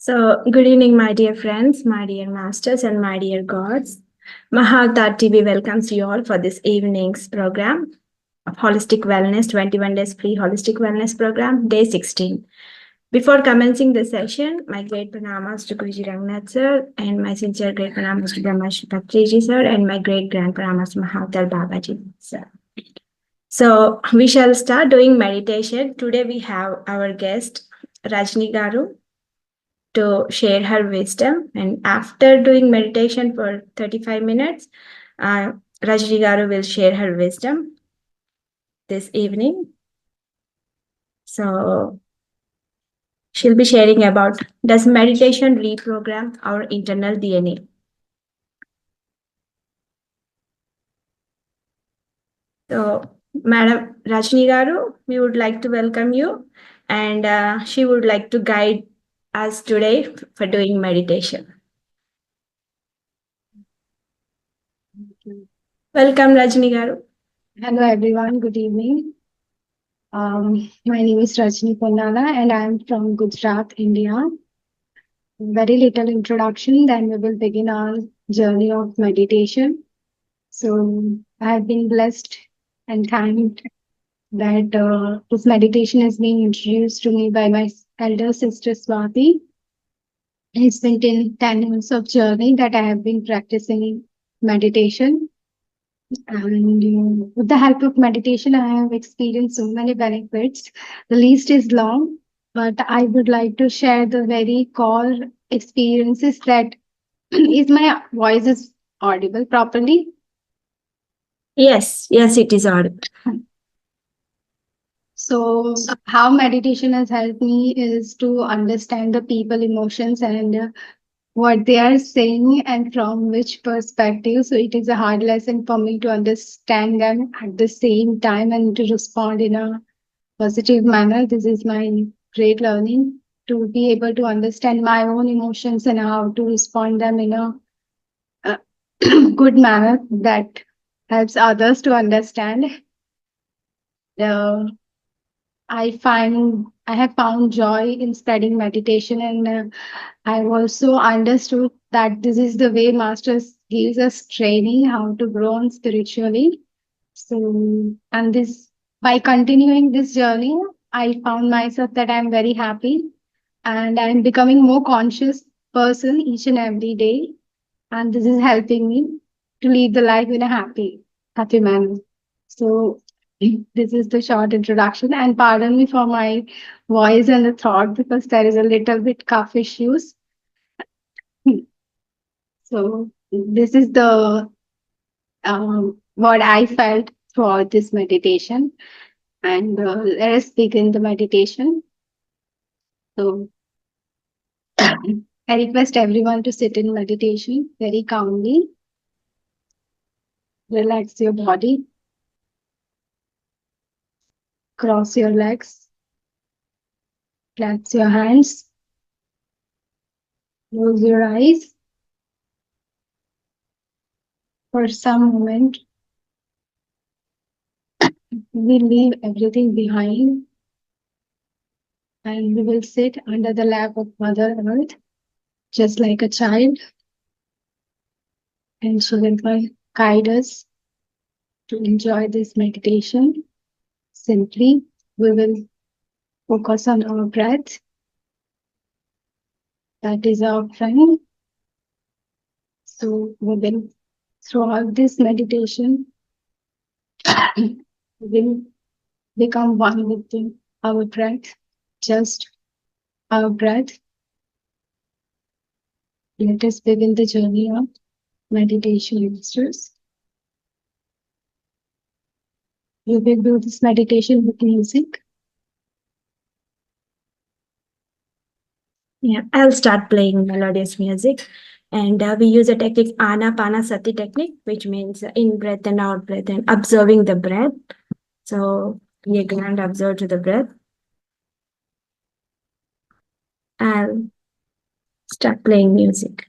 Good evening, my dear friends, my dear masters, and my dear gods. Mahavatar TV welcomes you all for this evening's program of Holistic Wellness 21 Days Free Holistic Wellness Program, Day 16. Before commencing the session, my great pranamas to Guruji Rangnath sir, and my sincere great pranamas to Brahmashi Patriji sir, and my great grand pranamas to Mahavatar Babaji sir. So, we shall start doing meditation. Today, we have our guest, Rajani Garu, to share her wisdom. And after doing meditation for 35 minutes, Rajni Garu will share her wisdom this evening. So she'll be sharing about, does meditation reprogram our internal DNA? So, Madam Rajni Garu, we would like to welcome you, and she would like to guide us today for doing meditation. Welcome, Rajni Garu. Hello everyone, good evening. My name is Rajani Ponnala and I am from Gujarat, India. Very little introduction, then we will begin our journey of meditation. So I have been blessed and thanked that this meditation has been introduced to me by my elder sister Swati. It's been 10 years of journey that I have been practicing meditation. And with the help of meditation, I have experienced so many benefits. The list is long, but I would like to share the very core experiences that is my voice is audible properly. Yes, it is audible. So, how meditation has helped me is to understand the people emotions and what they are saying and from which perspective. So it is a hard lesson for me to understand them at the same time and to respond in a positive manner. This is my great learning to be able to understand my own emotions and how to respond them in a good manner that helps others to understand. Uh, I have found joy in studying meditation, and I've also understood that this is the way Masters gives us training how to grow on spiritually. So, and this by continuing this journey, I found myself that I'm very happy and I'm becoming more conscious person each and every day. And this is helping me to lead the life in a happy manner. So this is the short introduction, and pardon me for my voice and the throat because there is a little bit cough issues. So this is the what I felt throughout this meditation, and let us begin the meditation. So I request everyone to sit in meditation very calmly. Relax your body. Cross your legs. Clasp your hands. Close your eyes. For some moment, we leave everything behind and we will sit under the lap of Mother Earth, just like a child, and she will guide us to enjoy this meditation. Simply, we will focus on our breath. That is our friend. So we will, throughout this meditation, we will become one with our breath, just our breath. Let us begin the journey of meditation, masters. We will do this meditation with music. Yeah, I'll start playing melodious music. And we use a technique, Anapanasati technique, which means in breath and out breath and observing the breath. So we again observe to the breath. I'll start playing music.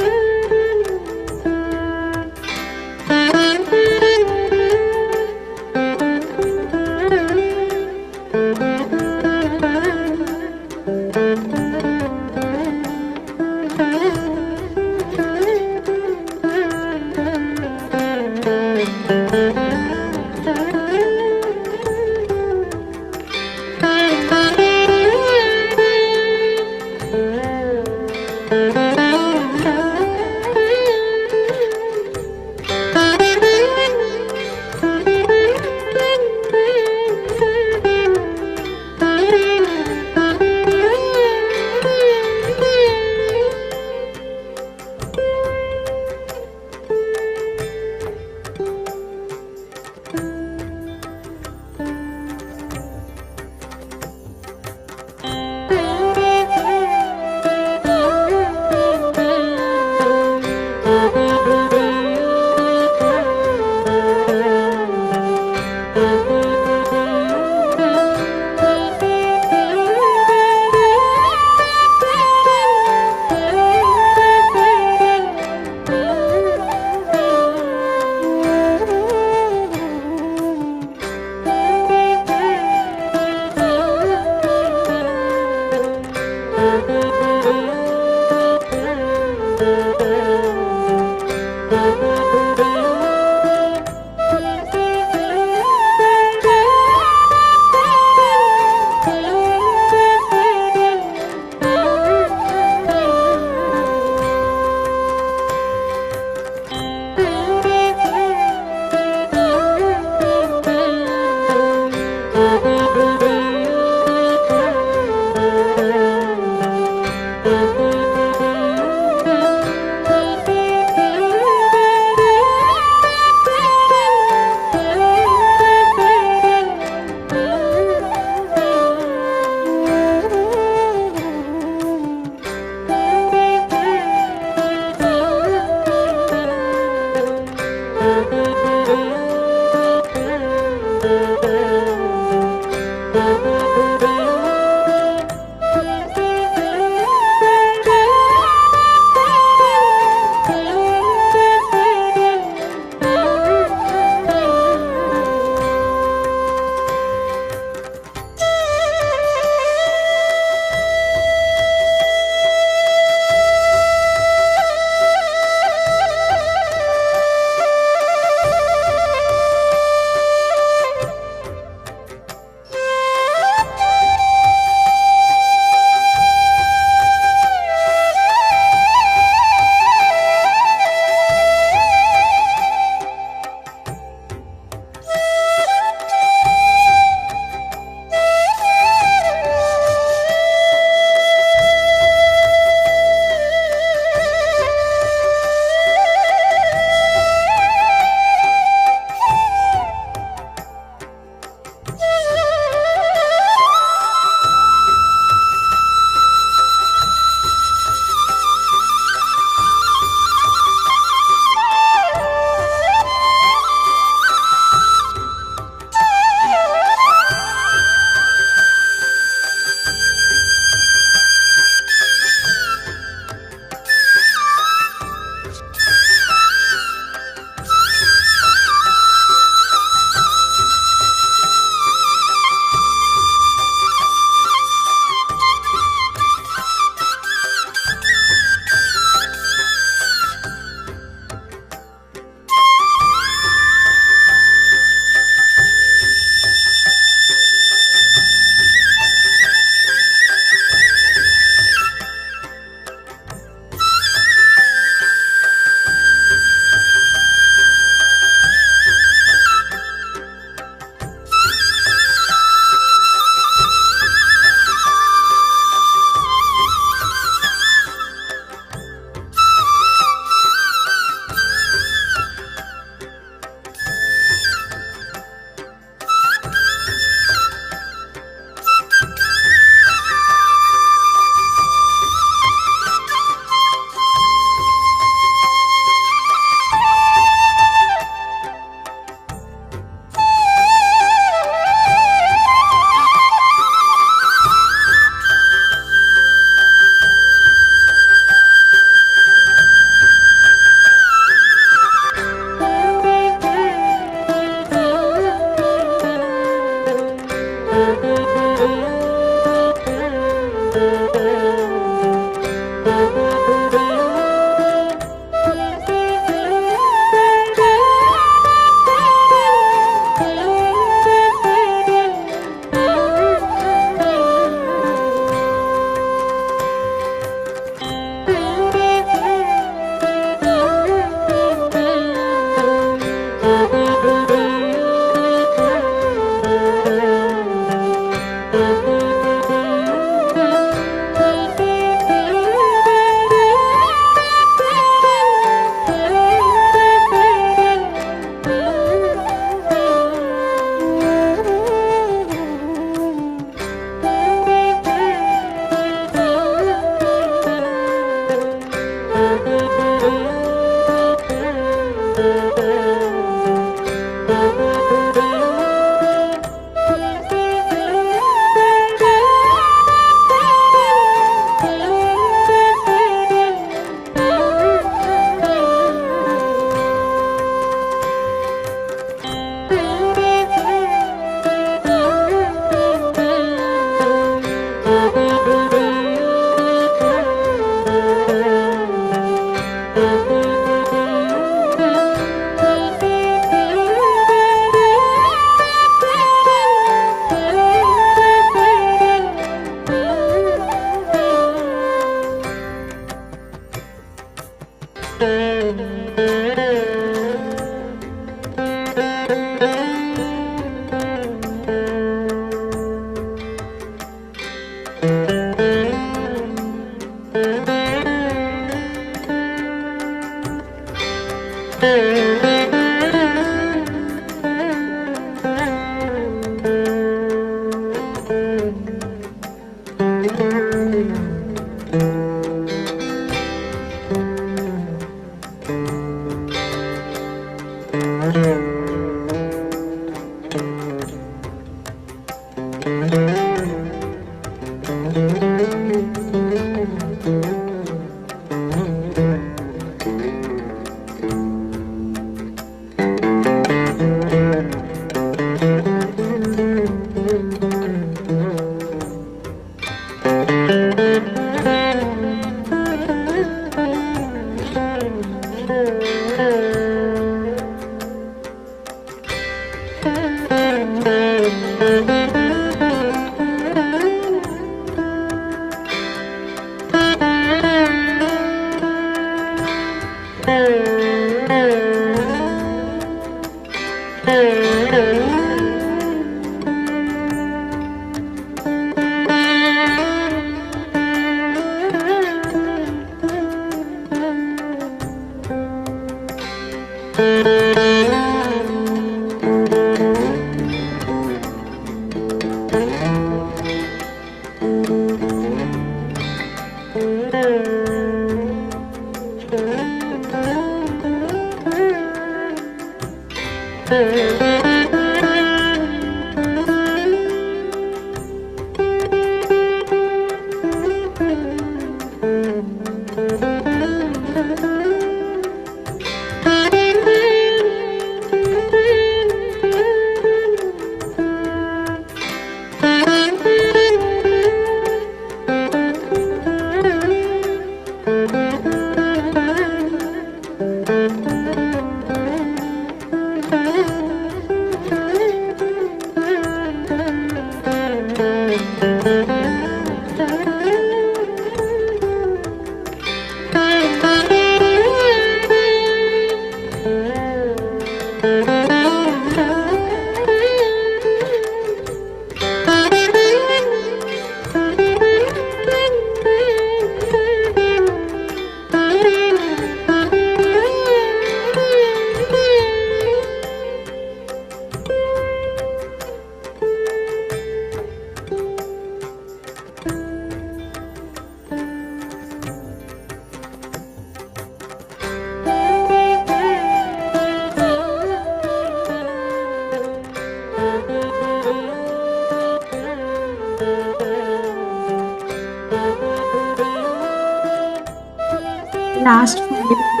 Last 5 minutes.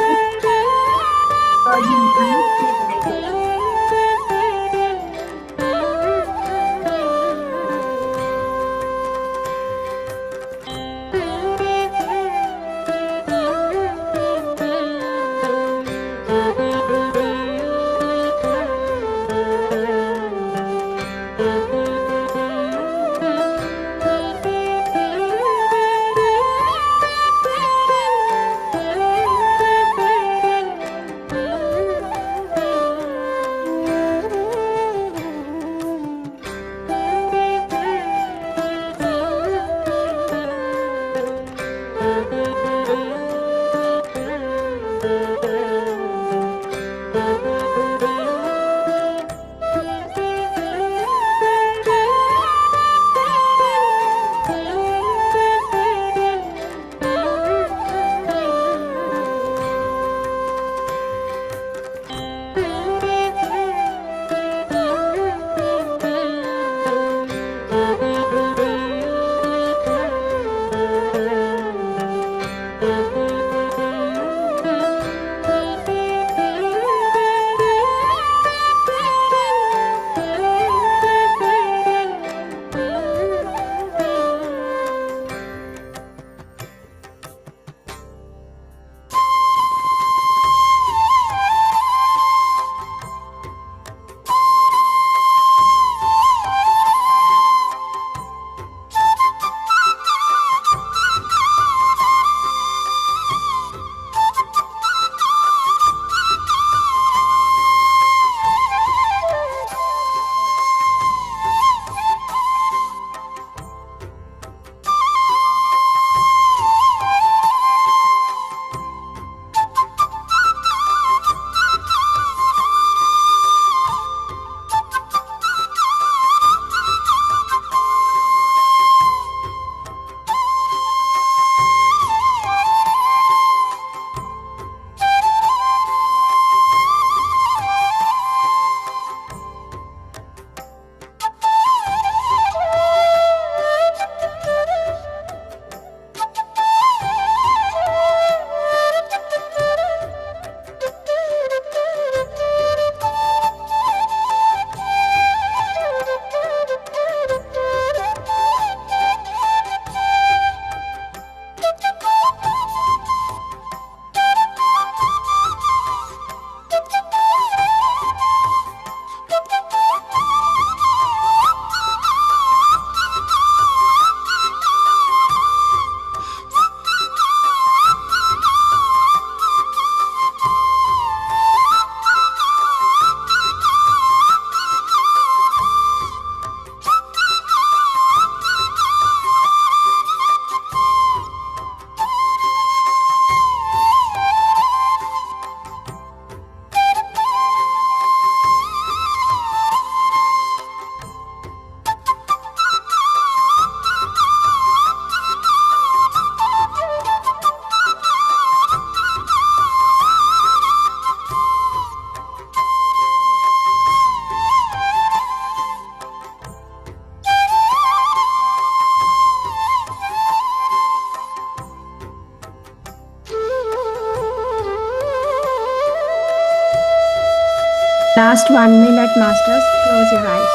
Last 1 minute, masters. Close your eyes.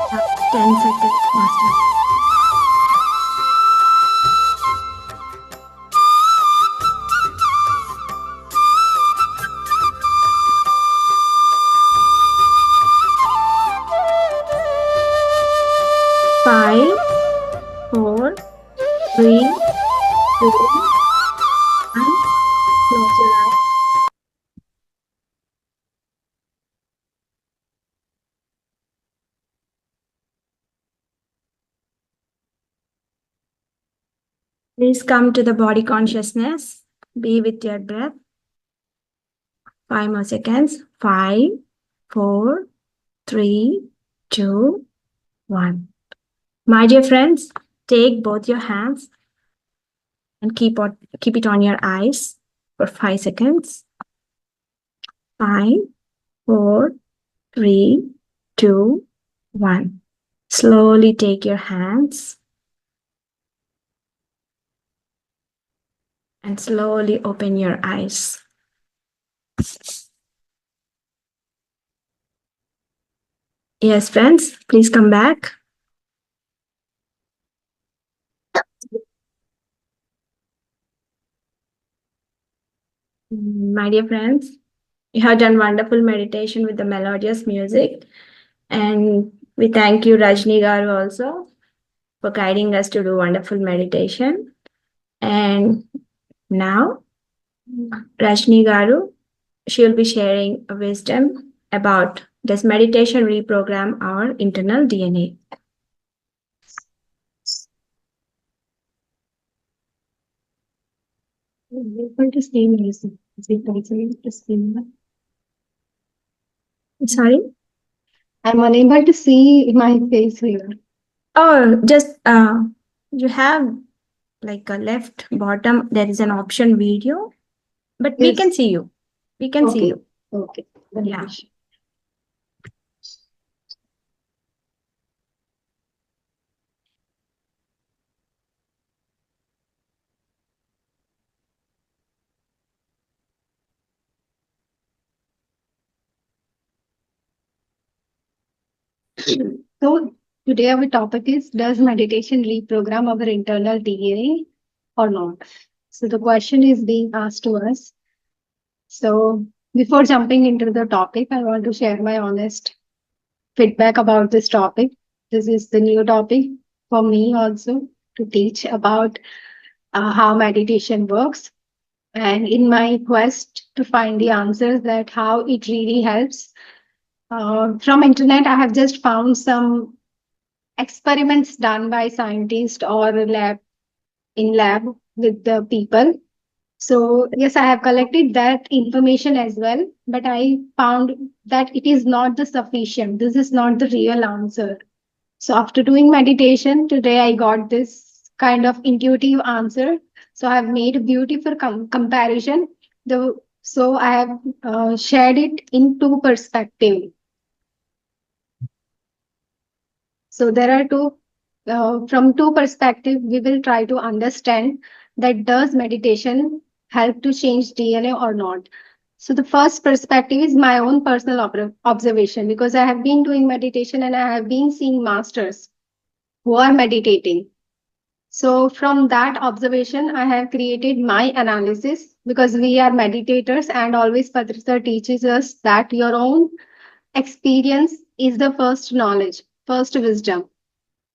Last 10 seconds, master. Five, four, three, two, one. Close your eyes. Please come to the body consciousness. Be with your breath. 5 more seconds. 5, 4, 3, 2, 1. My dear friends, take both your hands and keep it on your eyes for 5 seconds. 5, 4, 3, 2, 1. Slowly take your hands and slowly open your eyes. Yes, friends, please come back. My dear friends, you have done wonderful meditation with the melodious music. And we thank you, Rajani Garu, also for guiding us to do wonderful meditation. And now, Rajani Garu, she will be sharing a wisdom about does meditation reprogram our internal DNA. Sorry? I'm unable to see my face here. Oh, just you have like a left bottom, there is an option video, but we Yes. can see you. We can see Okay. you. Okay. Yeah. So today our topic is, does meditation reprogram our internal DNA or not? So the question is being asked to us. So before jumping into the topic, I want to share my honest feedback about this topic. This is the new topic for me also to teach about how meditation works. And in my quest to find the answers that how it really helps, from internet, I have just found some experiments done by scientists or lab with the people. So yes, I have collected that information as well, but I found that it is not the sufficient. This is not the real answer. So after doing meditation today, I got this kind of intuitive answer. So I have made a beautiful comparison. So I have shared it in two perspectives. So there are from two perspectives, we will try to understand that does meditation help to change DNA or not. So the first perspective is my own personal observation, because I have been doing meditation and I have been seeing masters who are meditating. So from that observation, I have created my analysis because we are meditators and always Patrisa teaches us that your own experience is the first knowledge, first wisdom.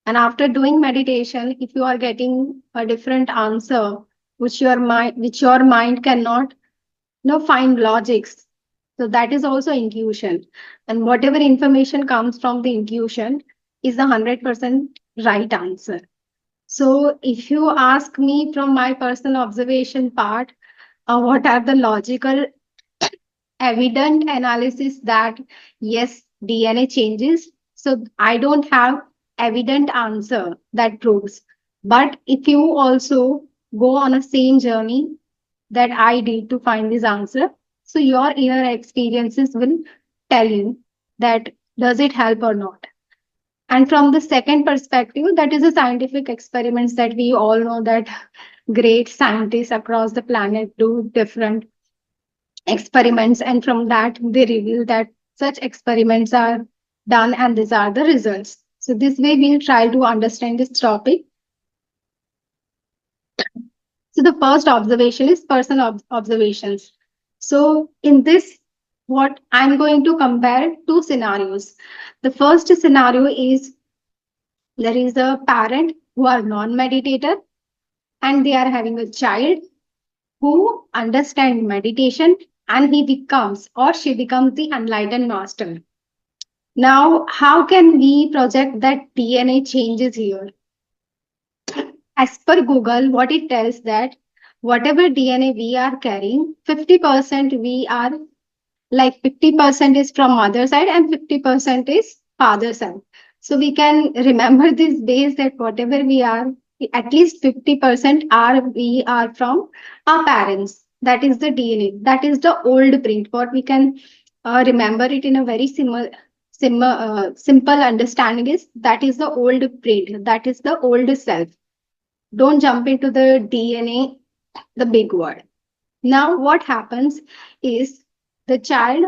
And after doing meditation, if you are getting a different answer, which your mind cannot find logics. So that is also intuition. And whatever information comes from the intuition is the 100% right answer. So if you ask me from my personal observation part, what are the logical evident analysis that yes, DNA changes? So I don't have evident answer that proves. But if you also go on a same journey that I did to find this answer, so your inner experiences will tell you that does it help or not. And from the second perspective, that is the scientific experiments that we all know that great scientists across the planet do different experiments. And from that, they reveal that such experiments are done and these are the results. So this way we'll try to understand this topic. So the first observation is personal observations. So in this, what I'm going to compare two scenarios. The first scenario is there is a parent who are non-meditator and they are having a child who understands meditation and he becomes or she becomes the enlightened master. Now, how can we project that DNA changes here? As per Google, what it tells that whatever DNA we are carrying, 50% we are like 50% is from mother side and 50% is father side. So we can remember this base that whatever we are, at least 50% are we are from our parents. That is the DNA. That is the old print. What we can remember it in a very simple understanding is that is the old print. That is the old self. Don't jump into the DNA, the big word. Now, what happens is the child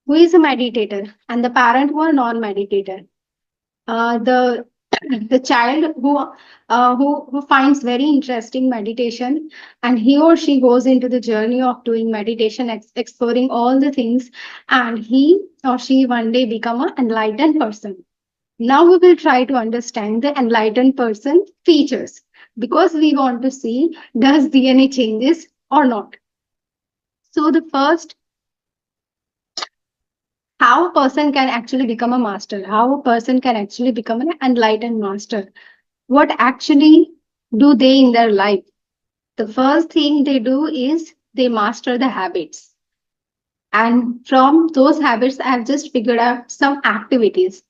who is a meditator and the parent who are non-meditator. The the child who finds very interesting meditation and he or she goes into the journey of doing meditation, exploring all the things, and he or she one day become an enlightened person. Now we will try to understand the enlightened person features because we want to see does DNA changes or not. So the first, how a person can actually become a master, how a person can actually become an enlightened master. What actually do they in their life? The first thing they do is they master the habits. And from those habits, I've just figured out some activities.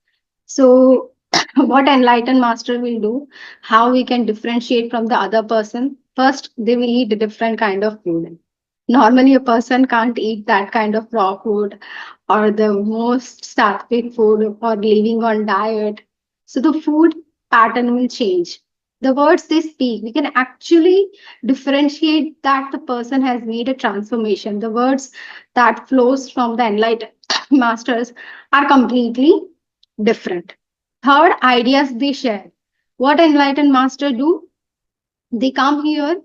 So, what enlightened master will do, how we can differentiate from the other person. First, they will eat a different kind of food. Normally, a person can't eat that kind of raw food or the most sattvic food or living on diet. So the food pattern will change. The words they speak, we can actually differentiate that the person has made a transformation. The words that flows from the enlightened masters are completely different. Third, ideas they share. What enlightened master do? They come here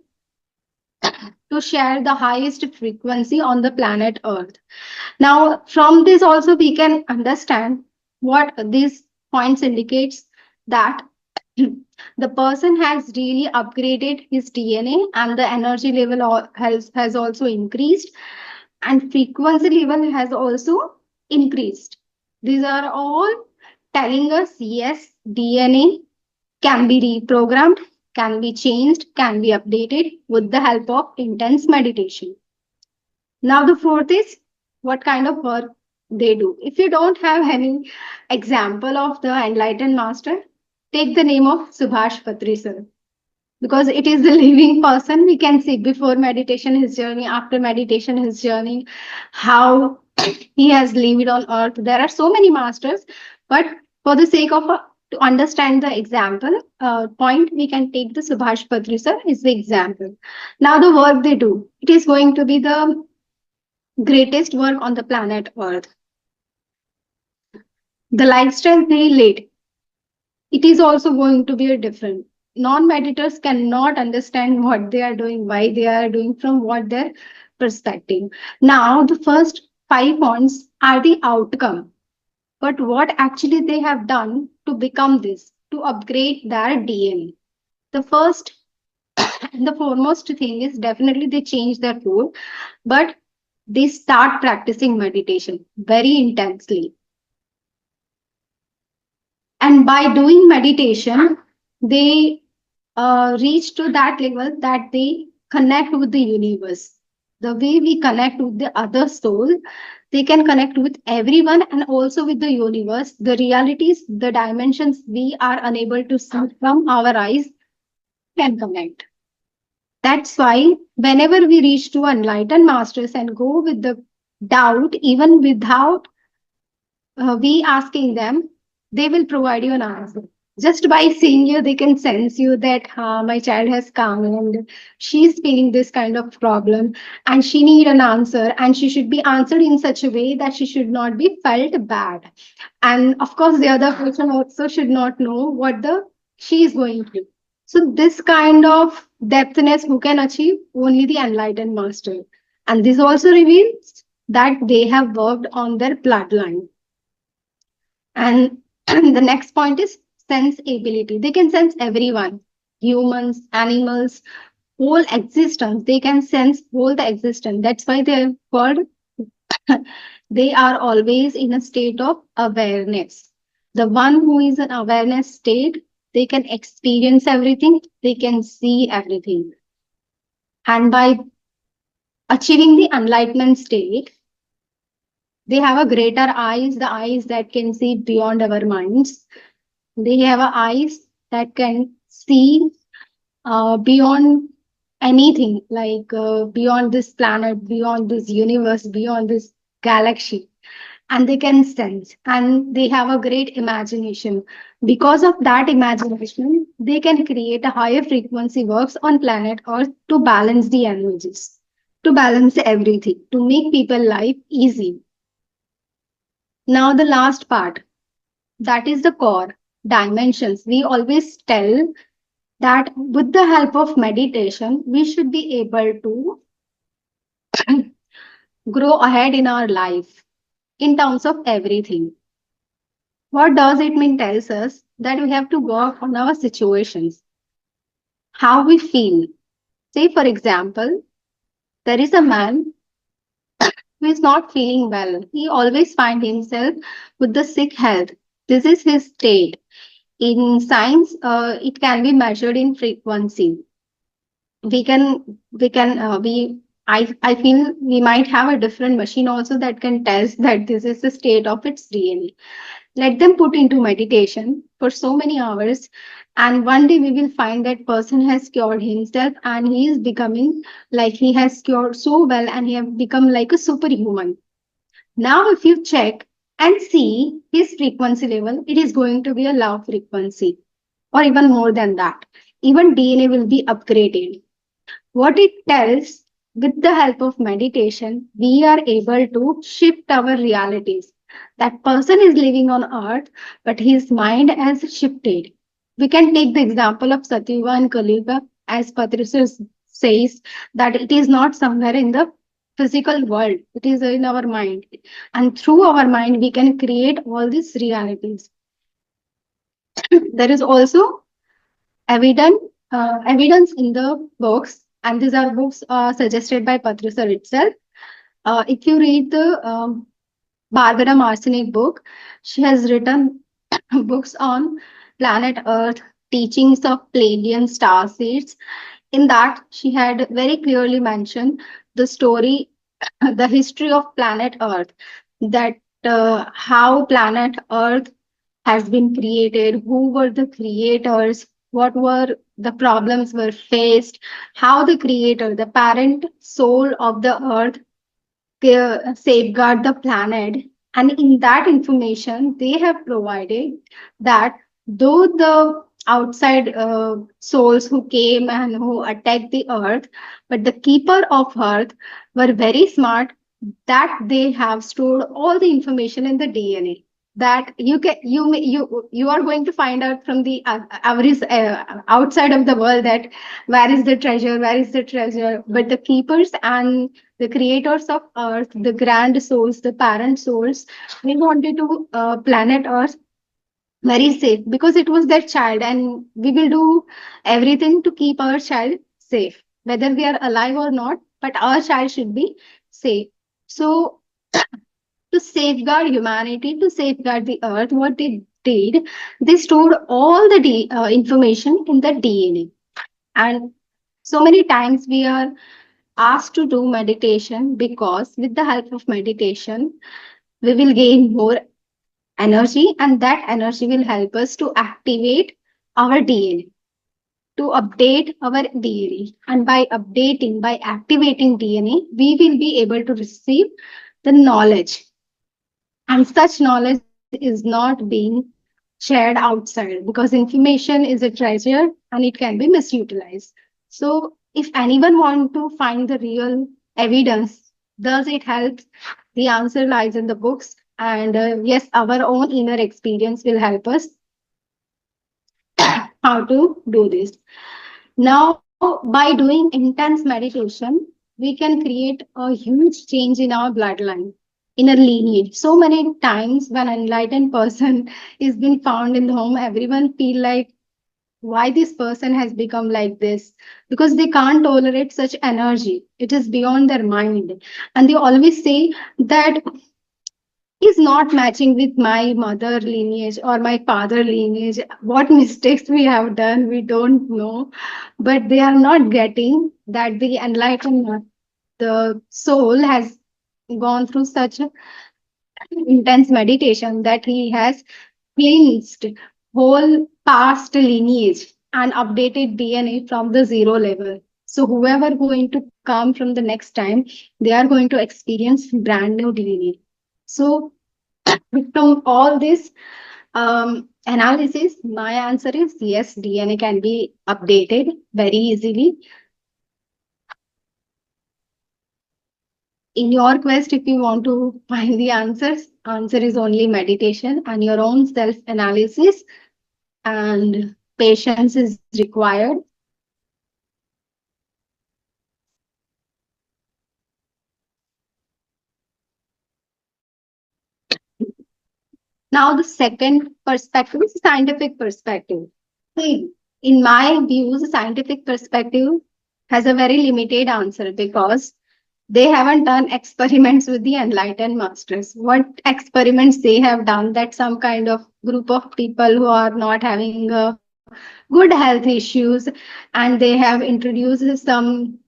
to share the highest frequency on the planet Earth. Now, from this also we can understand what these points indicates that the person has really upgraded his DNA and the energy level has also increased and frequency level has also increased. These are all telling us yes, DNA can be reprogrammed, can be changed, can be updated with the help of intense meditation. Now, the fourth is what kind of work they do. If you don't have any example of the enlightened master, take the name of Subhash Patri sir because it is the living person. We can see before meditation his journey, after meditation his journey, how he has lived on earth. There are so many masters, but for the sake of to understand the example point, we can take the Subhash Patri sir is the example. Now the work they do, it is going to be the greatest work on the planet Earth. The lifestyle they lead, it is also going to be a different. non-meditators cannot understand what they are doing, why they are doing, from what their perspective. Now, the first 5 points are the outcome, but what actually they have done to become this, to upgrade their DNA. The first and the foremost thing is definitely they change their food, but they start practicing meditation very intensely. And by doing meditation, they reach to that level that they connect with the universe. The way we connect with the other soul, they can connect with everyone and also with the universe. The realities, the dimensions we are unable to see from our eyes can connect. That's why whenever we reach to enlightened masters and go with the doubt, even without we asking them, they will provide you an answer. Just by seeing you, they can sense you that my child has come and she's feeling this kind of problem and she need an answer, and she should be answered in such a way that she should not be felt bad. And of course, the other person also should not know what the she is going through. So this kind of depthness who can achieve only the enlightened master. And this also reveals that they have worked on their bloodline. And the next point is sense ability. They can sense everyone, humans, animals, whole existence. They can sense whole the existence. That's why they're called, they are always in a state of awareness. The one who is in awareness state, they can experience everything, they can see everything. And by achieving the enlightenment state, they have a greater eyes, the eyes that can see beyond our minds. They have a eyes that can see beyond anything, like beyond this planet, beyond this universe, beyond this galaxy. And they can sense, and they have a great imagination. Because of that imagination, they can create a higher frequency works on planet Earth to balance the energies, to balance everything, to make people life easy. Now, the last part, that is the core dimensions. We always tell that with the help of meditation, we should be able to grow ahead in our life in terms of everything. What does it mean? Tells us that we have to work on our situations, how we feel. Say, for example, there is a man who is not feeling well. He always finds himself with the sick health. This is his state. In science, it can be measured in frequency. We can we can uh, we I feel we might have a different machine also that can test that this is the state of its DNA. Let them put into meditation for so many hours, and one day we will find that person has cured himself and he is becoming like he has cured so well and he have become like a superhuman. Now if you check and see his frequency level, it is going to be a love frequency, or even more than that. Even DNA will be upgraded. What it tells, with the help of meditation, we are able to shift our realities. That person is living on earth, but his mind has shifted. We can take the example of Satyuga and Kaliuga, as Patricia says, that it is not somewhere in the physical world, it is in our mind. And through our mind, we can create all these realities. There is also evident evidence in the books, and these are books suggested by Patricia itself. If you read the Barbara Marcinek book, she has written books on planet Earth, teachings of Pleiadian star seeds. In that, she had very clearly mentioned the story, the history of planet Earth, that how planet Earth has been created, who were the creators, what were the problems were faced, how the creator, the parent soul of the earth, safeguard the planet. And in that information, they have provided that though the outside souls who came and who attacked the earth, but the keeper of earth were very smart, that they have stored all the information in the DNA. that you are going to find out from the average outside of the world that where is the treasure, but the keepers and the creators of earth, the grand souls, the parent souls, they wanted to planet earth very safe because it was their child, and we will do everything to keep our child safe whether we are alive or not, but our child should be safe. So to safeguard humanity, to safeguard the earth, what they did, they stored all the information in the DNA. And so many times we are asked to do meditation because with the help of meditation, we will gain more energy, and that energy will help us to activate our DNA, to update our DNA. And by updating, by activating DNA, we will be able to receive the knowledge, and such knowledge is not being shared outside because information is a treasure and it can be misutilized. So if anyone want to find the real evidence, does it help? The answer lies in the books, and yes, our own inner experience will help us how to do this. Now, by doing intense meditation, we can create a huge change in our bloodline, in a lineage. So many times when an enlightened person is being found in the home, everyone feel like why this person has become like this, because they can't tolerate such energy. It is beyond their mind. And they always say that is not matching with my mother lineage or my father lineage. What mistakes we have done, we don't know, but they are not getting that the enlightenment, the soul has gone through such intense meditation that he has cleansed whole past lineage and updated DNA from the zero level. So whoever going to come from the next time, they are going to experience brand new DNA. So from all this analysis, my answer is yes, DNA can be updated very easily. In your quest, if you want to find the answers, answer is only meditation and your own self analysis, and patience is required. Now, the second perspective is scientific perspective. See, in my views, the scientific perspective has a very limited answer because they haven't done experiments with the enlightened masters. What experiments they have done, that some kind of group of people who are not having good health issues, and they have introduced some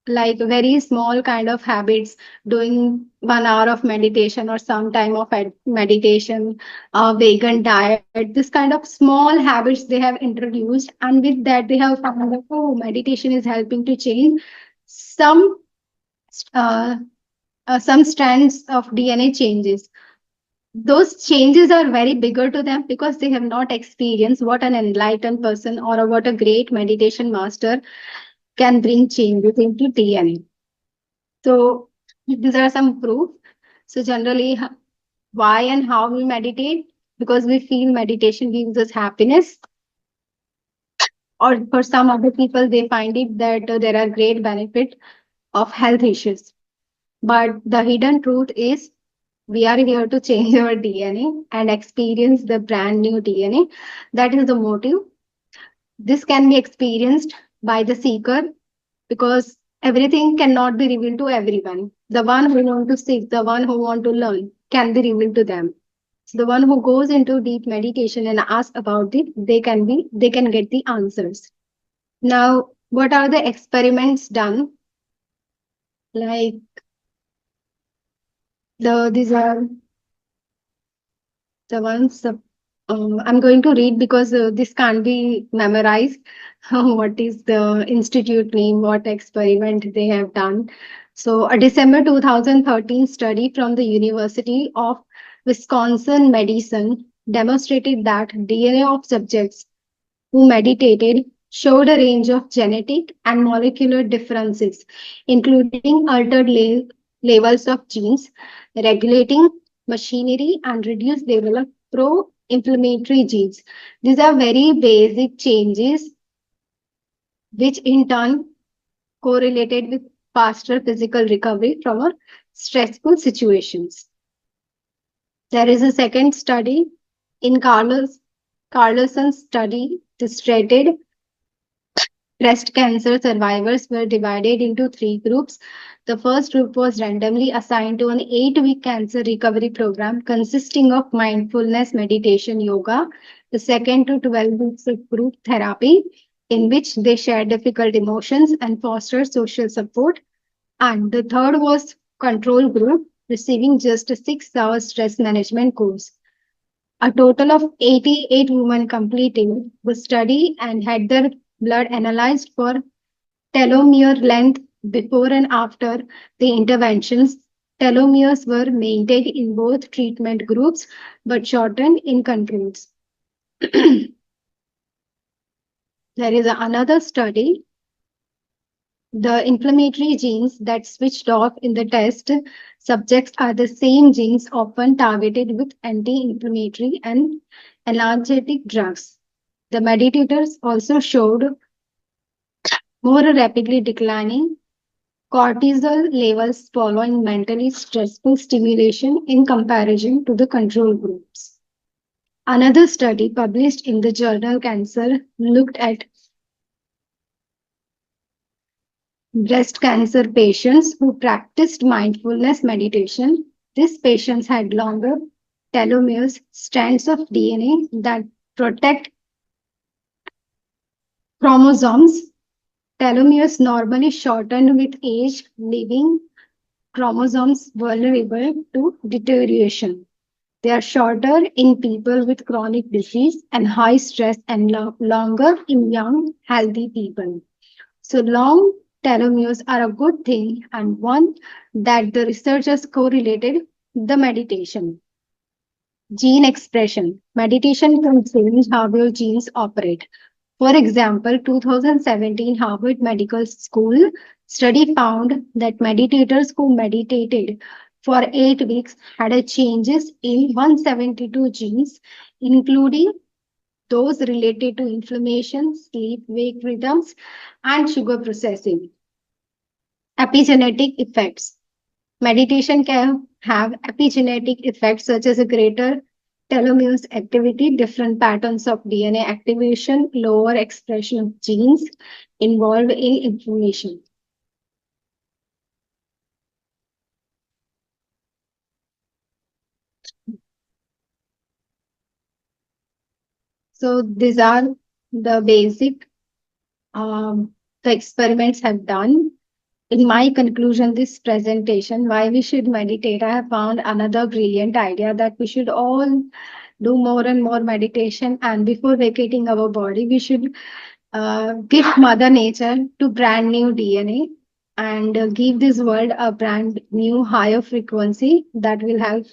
like very small kind of habits, doing 1 hour of meditation or some time of meditation, vegan diet, this kind of small habits they have introduced, and with that they have found that oh, meditation is helping to change some uh, some strands of DNA changes. Those changes are very bigger to them because they have not experienced what an enlightened person or what a great meditation master can bring changes into DNA. So these are some proof. So generally, why and how we meditate? Because we feel meditation gives us happiness, or for some other people, they find it that there are great benefit of health issues. But the hidden truth is we are here to change our DNA and experience the brand new DNA. That is the motive. This can be experienced by the seeker because everything cannot be revealed to everyone. The one who want to seek, the one who want to learn can be revealed to them. So the one who goes into deep meditation and ask about it, they can get the answers. Now, what are the experiments done? Like these are the ones I'm going to read because this can't be memorized. What is the institute name? What experiment they have done? So, a December 2013 study from the University of Wisconsin Madison demonstrated that DNA of subjects who meditated showed a range of genetic and molecular differences, including altered levels of genes, regulating machinery, and reduced level of pro-inflammatory genes. These are very basic changes which in turn correlated with faster physical recovery from a stressful situations. There is a second study in Carlson's study. This stated breast cancer survivors were divided into three groups. The first group was randomly assigned to an 8-week cancer recovery program consisting of mindfulness, meditation, yoga. The second to 12 weeks of group therapy, in which they shared difficult emotions and fostered social support. And the third was control group, receiving just a 6-hour stress management course. A total of 88 women completed the study and had their blood analyzed for telomere length before and after the interventions. Telomeres were maintained in both treatment groups but shortened in controls. There is another study. The inflammatory genes that switched off in the test subjects are the same genes often targeted with anti-inflammatory and analgesic drugs. The meditators also showed more rapidly declining cortisol levels following mentally stressful stimulation in comparison to the control groups. Another study published in the journal Cancer looked at breast cancer patients who practiced mindfulness meditation. These patients had longer telomeres, strands of DNA that protect chromosomes. Telomeres normally shorten with age, leaving chromosomes vulnerable to deterioration. They are shorter in people with chronic disease and high stress and longer in young, healthy people. So long telomeres are a good thing and one that the researchers correlated the meditation. Gene expression. Meditation can change how your genes operate. For example, 2017 Harvard Medical School study found that meditators who meditated for 8 weeks had a changes in 172 genes, including those related to inflammation, sleep wake rhythms, and sugar processing. Epigenetic effects. Meditation can have epigenetic effects such as a greater telomeres activity, different patterns of DNA activation, lower expression of genes involved in inflammation. So these are the basic the experiments have done. In my conclusion, this presentation, why we should meditate, I have found another brilliant idea that we should all do more and more meditation. And before vacating our body, we should give Mother Nature to brand new DNA and give this world a brand new higher frequency that will help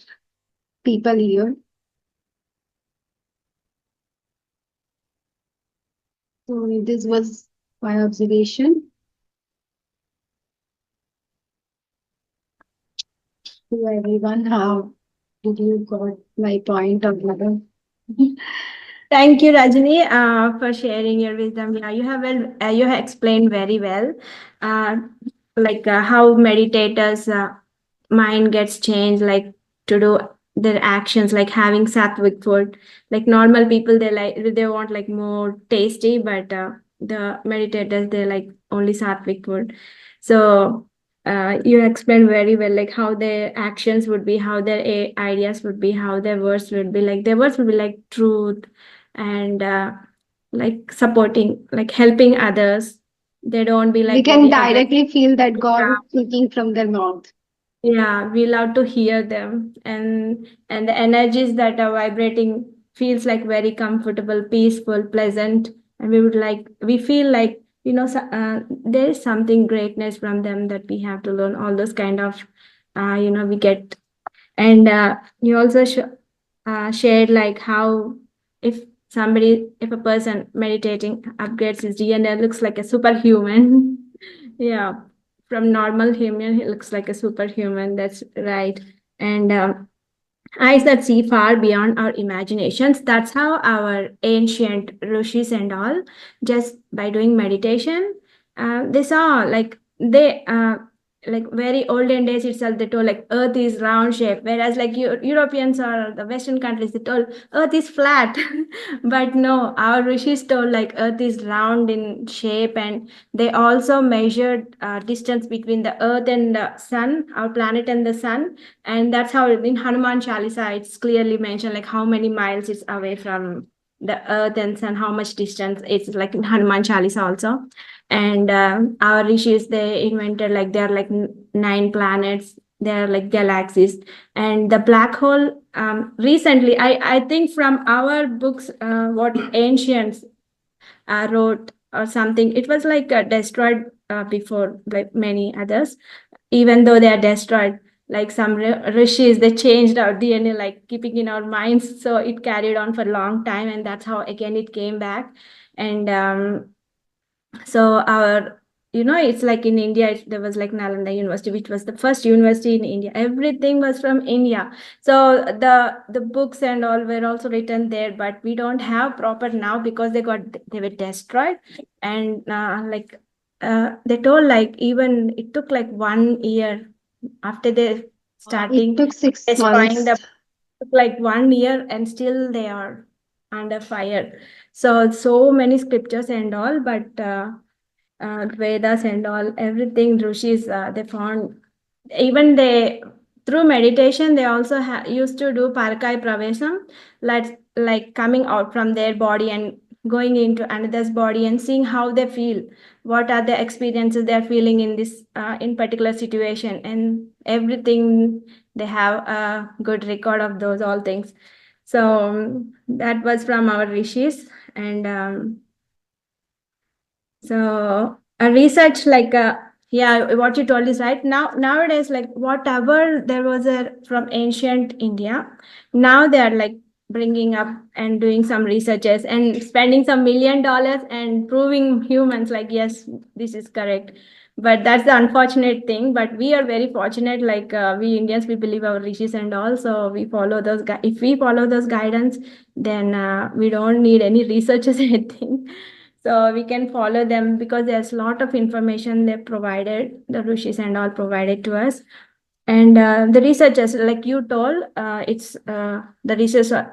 people here. So this was my observation. To everyone, how did you got my point of mother? Thank you, Rajani, for sharing your wisdom. Yeah, you have explained very well, uh, how meditators' mind gets changed, like to do their actions, like having sattvic food. Like normal people, they want like more tasty, but the meditators they like only sattvic food. So you explained very well, like how their actions would be, how their ideas would be, how their words would be. Like their words would be like truth and like supporting, like helping others. They don't be We like can very aggressive. directly feel that God is speaking from their mouth. Yeah, we love to hear them, and the energies that are vibrating feels like very comfortable, peaceful, pleasant, and we feel like there is something greatness from them that we have to learn. All those kind of we get, and you also shared like how if if a person meditating upgrades his DNA, looks like a superhuman. Yeah, from normal human, he looks like a superhuman. That's right. And eyes that see far beyond our imaginations. That's how our ancient rishis and all, just by doing meditation, they saw like very olden days itself, they told like earth is round shape, whereas like Europeans or the Western countries, they told earth is flat. But no, our rishis told like earth is round in shape, and they also measured distance between the earth and the sun, our planet and the sun. And that's how in Hanuman Chalisa it's clearly mentioned like how many miles it's away from the earth and sun, how much distance it's like in Hanuman Chalisa also. And our rishis, they invented like there are like 9 planets, there are like galaxies. And the black hole, recently I think from our books, what ancients wrote or something, it was like destroyed before like many others. Even though they are destroyed, like some rishis, they changed our DNA, like keeping in our minds, so it carried on for a long time, and that's how again it came back. And so our, it's like in India, there was like Nalanda University, which was the first university in India. Everything was from India. So the books and all were also written there, but we don't have proper now because they were destroyed. And they told like even it took like 1 year after they It starting took 6 months. destroying the, took like 1 year, and still they are under fire. So many scriptures and all, but Vedas and all, everything rishis, they found. Even they, through meditation, they also used to do parakai pravesam, like coming out from their body and going into another's body and seeing how they feel, what are the experiences they're feeling in this in particular situation, and everything. They have a good record of those all things. So that was from our rishis. And so a research like yeah, what you told is right. Nowadays, like whatever there was a from ancient India, now they are like bringing up and doing some researches and spending some $1 million and proving humans like yes, this is correct. But that's the unfortunate thing. But we are very fortunate, like we Indians, we believe our rishis and all, so we follow those. If we follow those guidance, then we don't need any researches, I think. So we can follow them because there's a lot of information they provided, the rishis and all provided to us. And the researchers, like you told, it's the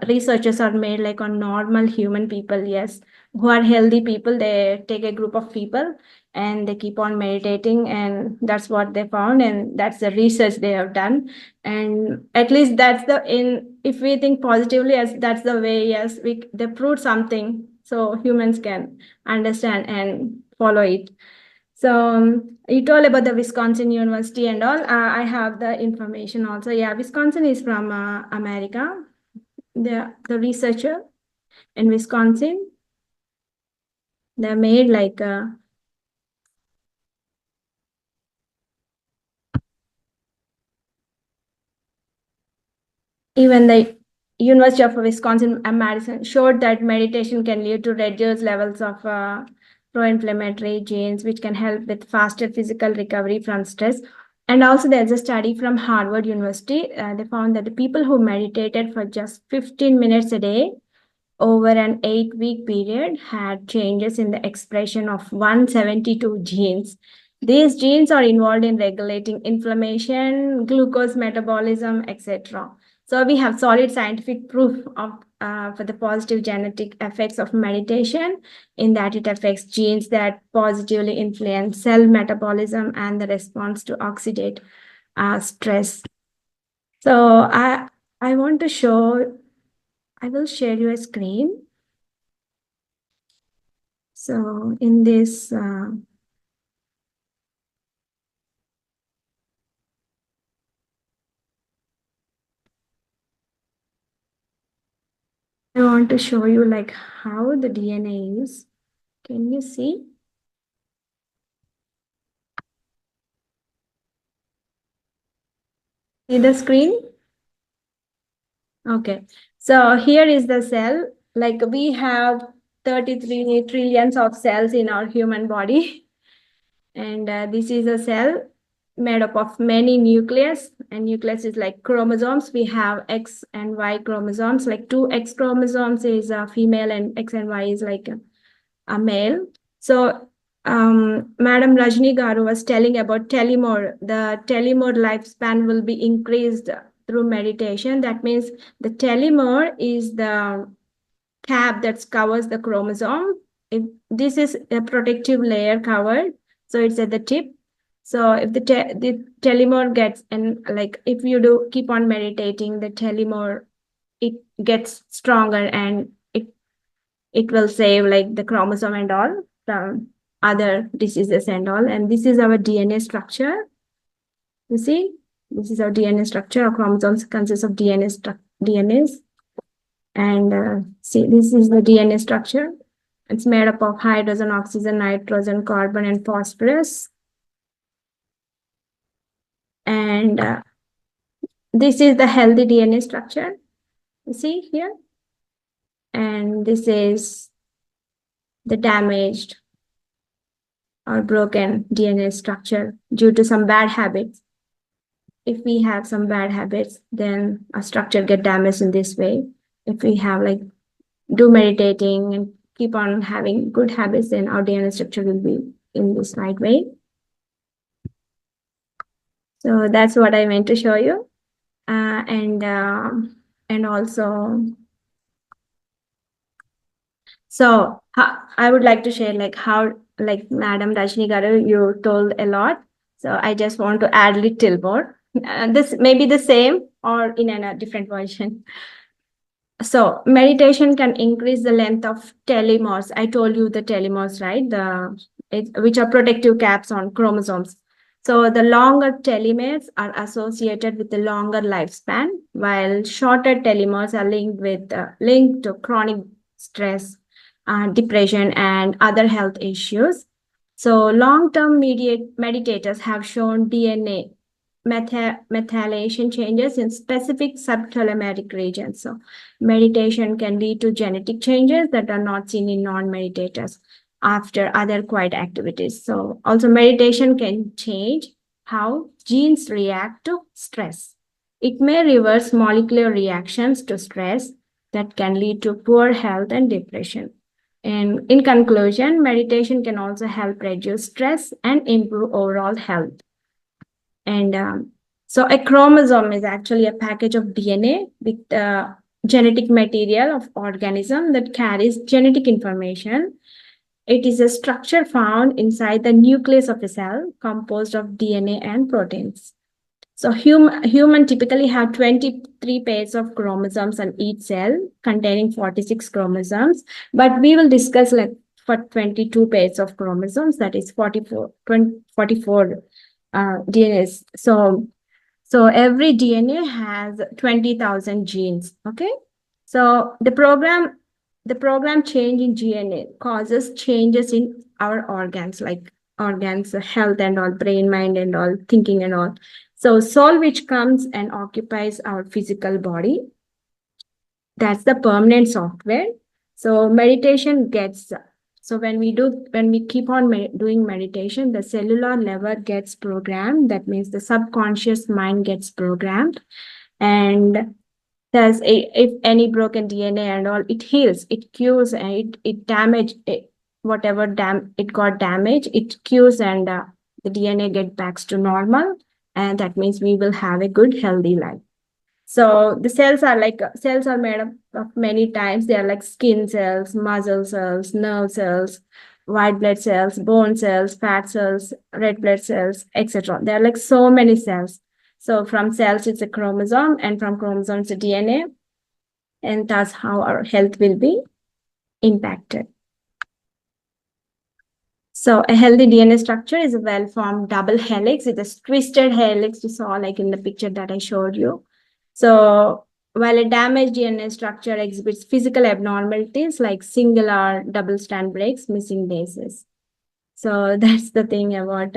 researchers are made like on normal human people, yes, who are healthy people. They take a group of people and they keep on meditating, and that's what they found, and that's the research they have done. And at least that's the in if we think positively, as that's the way, yes, they proved something so humans can understand and follow it. So you told about the Wisconsin University and all. I have the information also. Yeah, Wisconsin is from America. The researcher in Wisconsin, they made like even the University of Wisconsin Madison showed that meditation can lead to reduced levels of pro-inflammatory genes, which can help with faster physical recovery from stress. And also, there's a study from Harvard University. They found that the people who meditated for just 15 minutes a day over an 8-week period had changes in the expression of 172 genes. These genes are involved in regulating inflammation, glucose metabolism, etc. So we have solid scientific proof of for the positive genetic effects of meditation, in that it affects genes that positively influence cell metabolism and the response to oxidate stress. So I want to show. I will share you a screen. So in this, I want to show you like how the DNA is. Can you see? See the screen? Okay. So here is the cell. Like we have 33 trillions of cells in our human body. And this is a cell. made up of many nucleus, and nucleus is like chromosomes. We have X and Y chromosomes, like two X chromosomes is a female and X and Y is like a male. So Madam Rajani Garu was telling about telomere. The telomere lifespan will be increased through meditation. That means the telomere is the cap that covers the chromosome. If this is a protective layer covered, so it's at the tip. So if the telomere gets, and like if you do keep on meditating, the telomere, it gets stronger, and it will save like the chromosome and all from other diseases and all. And this is our DNA structure. You see, this is our DNA structure. Our chromosomes consist of DNAs. And see, this is the DNA structure. It's made up of hydrogen, oxygen, nitrogen, carbon, and phosphorus. And this is the healthy DNA structure. You see here? And this is the damaged or broken DNA structure due to some bad habits. If we have some bad habits, then our structure get damaged in this way. If we have like do meditating and keep on having good habits, then our DNA structure will be in this right way. So that's what I meant to show you. And also, so I would like to share like how, like Madam Rajni Garu, you told a lot. So I just want to add a little more. This may be the same or in a different version. So meditation can increase the length of telomeres. I told you the telomeres, right? Which are protective caps on chromosomes. So the longer telomeres are associated with the longer lifespan, while shorter telomeres are linked to chronic stress, depression, and other health issues. So long-term meditators have shown DNA methylation changes in specific subtelomeric regions. So meditation can lead to genetic changes that are not seen in non-meditators after other quiet activities. So also meditation can change how genes react to stress. It may reverse molecular reactions to stress that can lead to poor health and depression. And in conclusion, meditation can also help reduce stress and improve overall health. And so a chromosome is actually a package of DNA with genetic material of organism that carries genetic information. It is a structure found inside the nucleus of a cell composed of DNA and proteins. So human typically have 23 pairs of chromosomes on each cell containing 46 chromosomes, but we will discuss like for 22 pairs of chromosomes, that is 44 DNAs. So every DNA has 20,000 genes. Okay. So the program change in DNA causes changes in our organs, like organs, health and all, brain, mind and all, thinking and all. So soul, which comes and occupies our physical body, that's the permanent software. So meditation gets, so when we keep on doing meditation, the cellular level gets programmed. That means the subconscious mind gets programmed. And if any broken DNA and all, it heals, it cures, and it damaged whatever it got damaged, it cures, and the DNA get back to normal. And that means we will have a good, healthy life. So the cells are made up of many types. They are like skin cells, muscle cells, nerve cells, white blood cells, bone cells, fat cells, red blood cells, etc. There are like so many cells. So from cells, it's a chromosome, and from chromosomes, it's a DNA. And that's how our health will be impacted. So a healthy DNA structure is a well-formed double helix. It's a twisted helix you saw like in the picture that I showed you. So while a damaged DNA structure exhibits physical abnormalities like singular double strand breaks, missing bases. So that's the thing about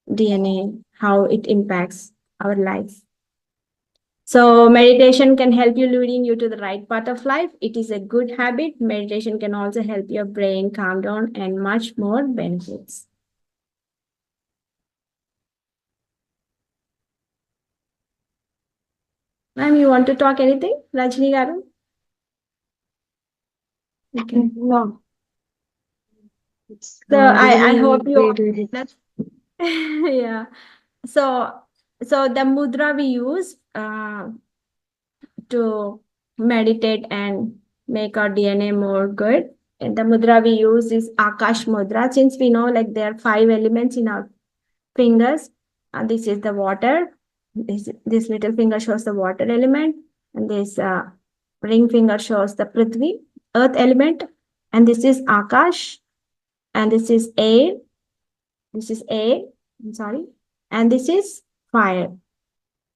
DNA, how it impacts our life. So meditation can help you leading you to the right path of life. It is a good habit. Meditation can also help your brain calm down and much more benefits. Ma'am, you want to talk anything? Rajani Garu? Okay. No. So I hope Really you all great. that's yeah. So the mudra we use to meditate and make our DNA more good. And the mudra we use is Akash mudra. Since we know like there are 5 elements in our fingers, and this is the water. This little finger shows the water element, and this ring finger shows the Prithvi, earth element, and this is Akash, and this is air. This is air. I'm sorry, and this is fire.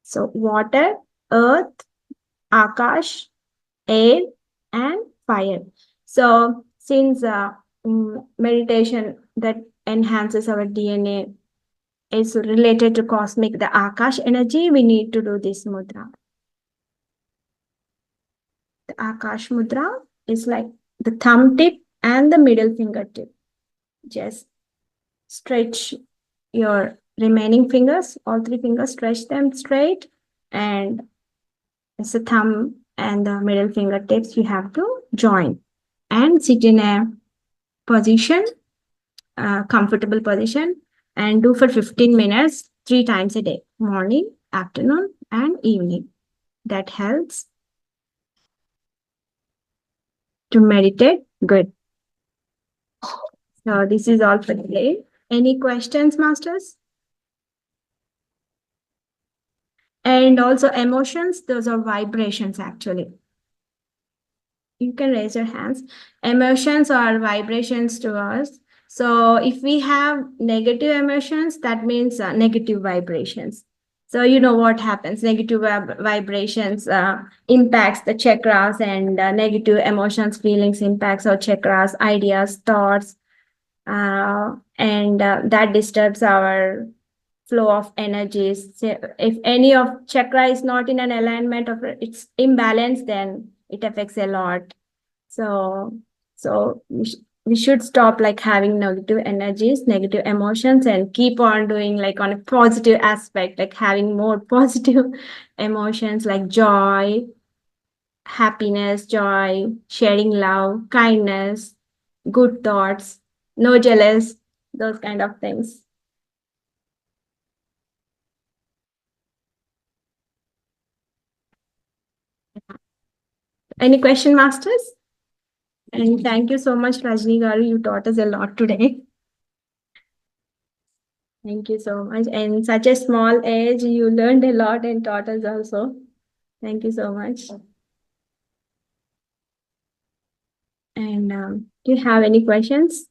So water, earth, Akash, air, and fire. So since meditation that enhances our DNA is related to cosmic, the Akash energy, we need to do this mudra. The Akash mudra is like the thumb tip and the middle fingertip. Just stretch your remaining fingers, all 3 fingers, stretch them straight, and it's the thumb and the middle fingertips you have to join and sit in a position, comfortable position, and do for 15 minutes 3 times a day, morning, afternoon, and evening. That helps to meditate good. So this is all for today. Any questions, masters? And also emotions, those are vibrations actually. You can raise your hands. Emotions are vibrations to us. So if we have negative emotions, that means negative vibrations. So you know what happens. Negative vibrations impacts the chakras, and negative emotions, feelings impacts our chakras, ideas, thoughts, and that disturbs our flow of energies. So if any of chakra is not in an alignment of its imbalance, then it affects a lot. So we should stop like having negative energies, negative emotions, and keep on doing like on a positive aspect, like having more positive emotions like joy, happiness, joy, sharing love, kindness, good thoughts, no jealous, those kind of things. Any question, masters? And thank you so much, Rajni Garu. You taught us a lot today. Thank you so much. And such a small age, you learned a lot and taught us also. Thank you so much. And do you have any questions?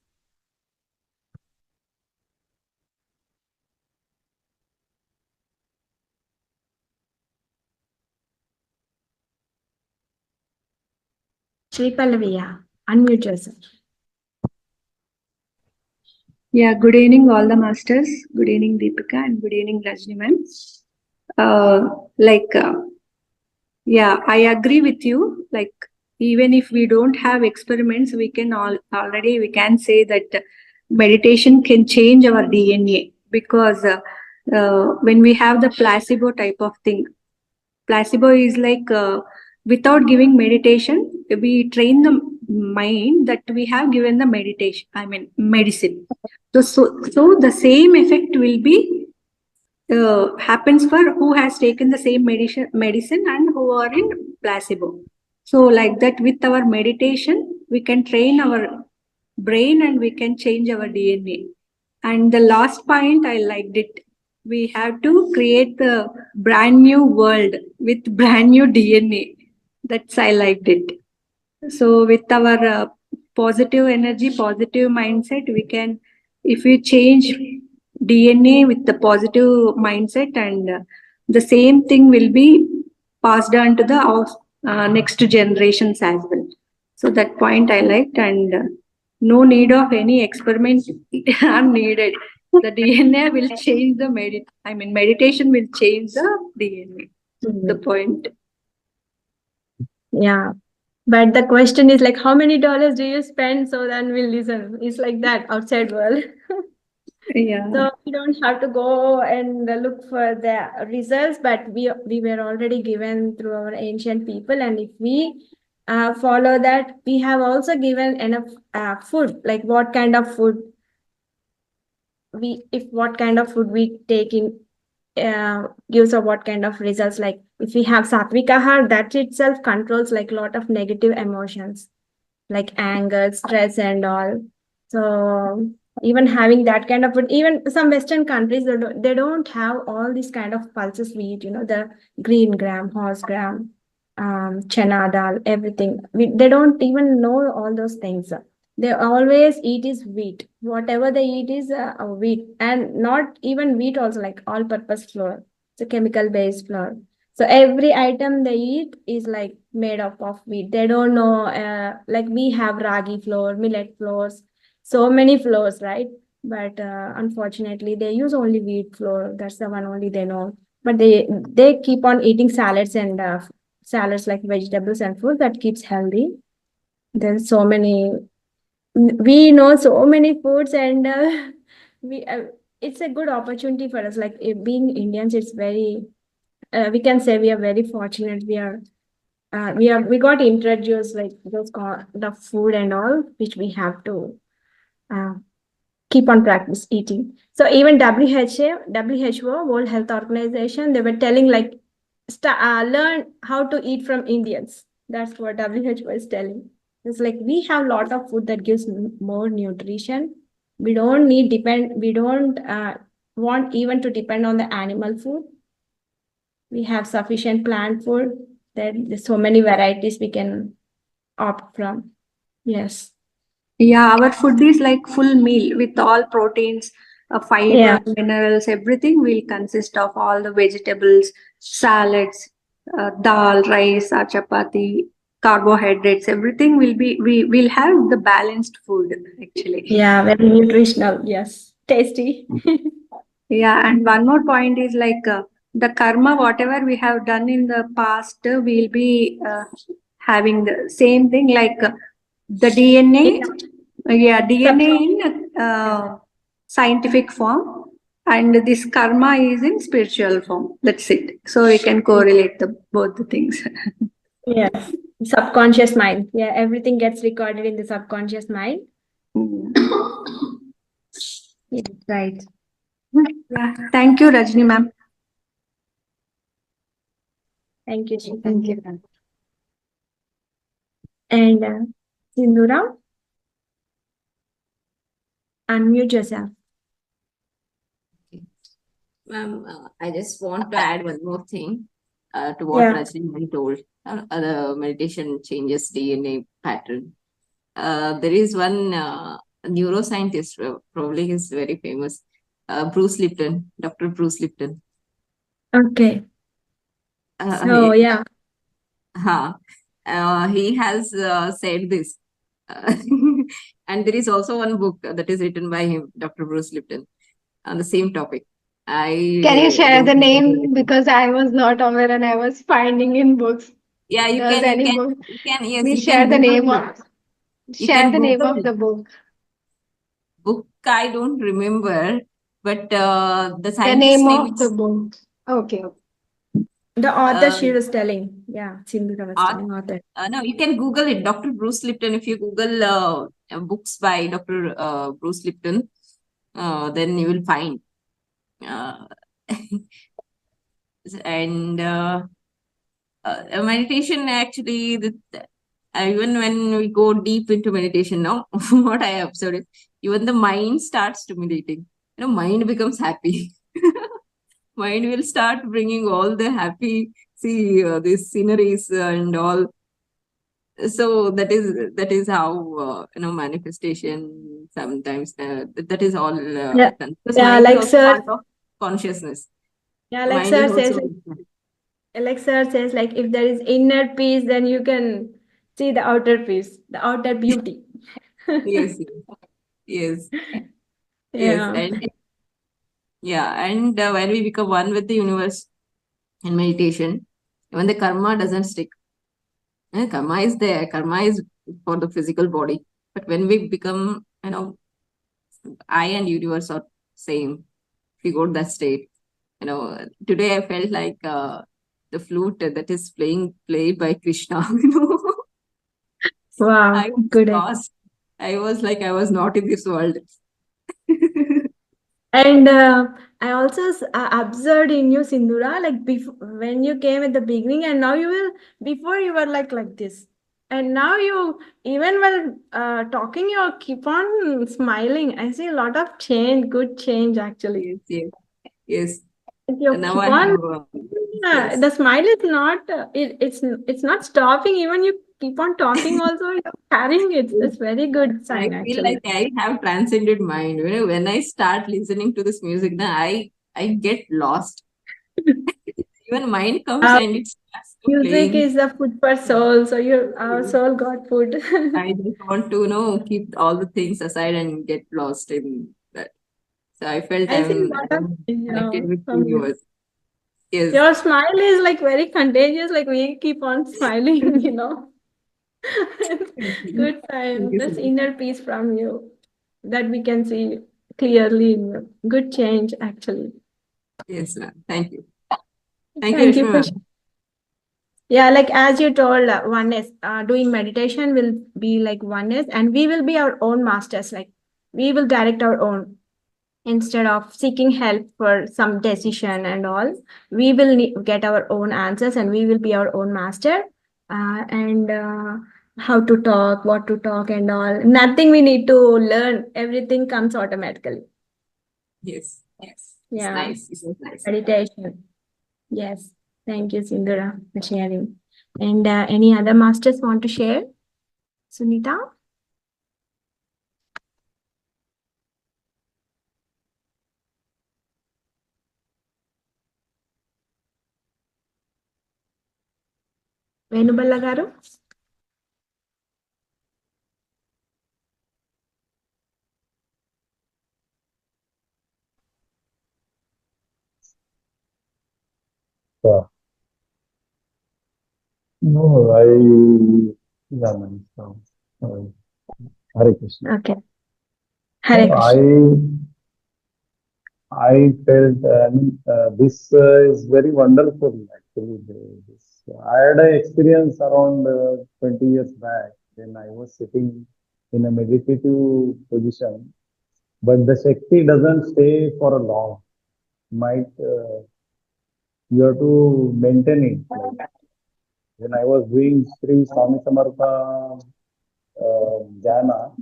Shri Pallaviya, unmute yourself. Yeah, good evening, all the masters. Good evening, Deepika, and good evening, Rajani ma'am. Uh, like, uh, yeah, I agree with you. Like, even if we don't have experiments, we can already we can say that meditation can change our DNA because when we have the placebo type of thing, placebo is like without giving meditation, we train the mind that we have given the meditation. I mean, medicine. So the same effect will be happens for who has taken the same medicine and who are in placebo. So like that, with our meditation, we can train our brain and we can change our DNA. And the last point, I liked it. We have to create the brand new world with brand new DNA. That's I liked it. So with our positive energy, positive mindset, we can, if we change DNA with the positive mindset, and the same thing will be passed on to the next generations as well. So that point I liked, and no need of any experiment are needed. The DNA will change the meditation will change the DNA. The point. Yeah. But the question is like, how many dollars do you spend? So then we'll listen. It's like that outside world. Yeah. So we don't have to go and look for the results, but we were already given through our ancient people, and if we follow that, we have also given enough food, like what kind of food what kind of food we take in gives or what kind of results. Like if we have sattvic ahar, that itself controls like a lot of negative emotions like anger, stress, and all. So even having that kind of food, even some Western countries, they don't have all these kind of pulses we eat. The green gram, horse gram, chana dal, everything. They don't even know all those things. They always eat is wheat. Whatever they eat is wheat, and not even wheat. Also, like all-purpose flour. It's a chemical-based flour. So every item they eat is like made up of wheat. They don't know, like we have ragi flour, millet flours, so many flours, right? But unfortunately, they use only wheat flour. That's the one only they know. But they keep on eating salads and salads like vegetables and food that keeps healthy. There's so many. We know so many foods, and we it's a good opportunity for us. Like being Indians, it's very we can say we are very fortunate. We got introduced like the food and all, which we have to uh, keep on practice eating. So even WHO, World Health Organization, they were telling like learn how to eat from Indians. That's what WHO is telling. It's like we have a lot of food that gives more nutrition. We don't need depend. We don't want even to depend on the animal food. We have sufficient plant food. There's so many varieties we can opt from. Yes. Yeah, our food is like full meal with all proteins, fiber, Yeah. minerals, everything will consist of all the vegetables, salads, dal, rice, or chapati, carbohydrates, everything we will have the balanced food actually. Yeah, very nutritional. Yes. Tasty. Yeah, and one more point is like the karma, whatever we have done in the past, we'll be having the same thing like the DNA. Yeah, Sub- DNA in scientific form, and this karma is in spiritual form. That's it. So we can correlate both the things. yes. Subconscious mind. Yeah, everything gets recorded in the subconscious mind. Yes, right. Yeah. Thank you, Rajni ma'am. Thank you, Shikha. Thank you. And Sindura, unmute yourself. Ma'am, I just want to add one more thing to what Yeah. Rajani told. The meditation changes DNA pattern. There is one neuroscientist, probably he's very famous, Bruce Lipton, Dr. Bruce Lipton. Okay. So, He, yeah. he has said this. And there is also one book that is written by him, Dr. Bruce Lipton, on the same topic. Can you share the name? Because I was not aware and I was finding in books. Yeah, you Does can, any you can, book? you can, yes, Please you can share the name Google of. You Share can the name Google of the book. book. I don't remember, but the The scientist name name of the is book. Okay. The author, uh, she was telling. Yeah, Sindura was telling author. no, you can Google it, Dr. Bruce Lipton. If you Google books by Dr. Bruce Lipton, then you will find. And meditation actually, even when we go deep into meditation now, what I observed is even the mind starts stimulating. Mind becomes happy. Mind will start bringing all the happy, see these sceneries and all. So that is how manifestation sometimes that is all Yeah. because Yeah, mind is like also sir. part of consciousness. Yeah, like Mind is sir also says, like if there is inner peace, then you can see the outer peace, the outer beauty. yes, yes, yes, Yeah. and yeah, and when we become one with the universe in meditation, even the karma doesn't stick. Karma is there. Karma is for the physical body, but when we become, I and universe, or same. We go to that state. Today I felt like the flute that is played by Krishna. Wow, I was good. lost. I was like, I was not in this world. And I also observed in you, Sindhura, like before when you came at the beginning, and now you will. Before you were like this, and now you even while talking, you keep on smiling. I see a lot of change, good change actually. Yes, yes. You And now keep I on. have, Yeah, yes. the smile is not. It's not stopping. Even you keep on talking. Also, you're carrying it. It's very good I sign feel actually. like I have transcended mind. When I start listening to this music, then I get lost. Even mind comes Uh, and it starts to Music playing. is the food for soul. So our soul got food. I just want to keep all the things aside and get lost in that. So I felt I see a lot of I'm connected with the from you. universe. Yes. Your smile is like very contagious. Like we keep on smiling. Thank you. Good Thank sign. you so This much. inner peace from you that we can see clearly in you. Good change actually. Yes, ma'am. Thank you. Thank you, Thank you Rashmi, for. ma'am. Yeah, like as you told, oneness, doing meditation will be like oneness, and we will be our own masters. Like we will direct our own instead of seeking help for some decision and all. We will get our own answers, and we will be our own master. And how to talk, what to talk, and all. Nothing we need to learn. Everything comes automatically. Yes. Yes. It's Yeah, nice. It was nice. meditation. Yes. Thank you, Sindhura, for sharing. And any other masters want to share? Sunita? Venuballa garu? Yeah. No, yeah, man. So, Hare Krishna. Okay. No, Hare Krishna. I felt, this is very wonderful actually. I had an experience around 20 years back when I was sitting in a meditative position, but the Shakti doesn't stay for a long. Might, you have to maintain it. Like when I was doing Sri Swami Samartha Dhyana,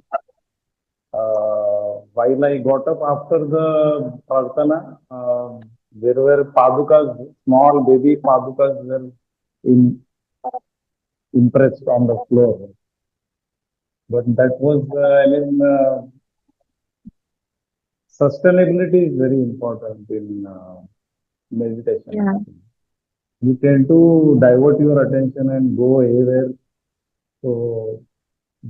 while I got up after the prarthana, there were padukas, small baby padukas were in, impressed on the floor. But that was, sustainability is very important in meditation. Yeah. You tend to divert your attention and go anywhere. So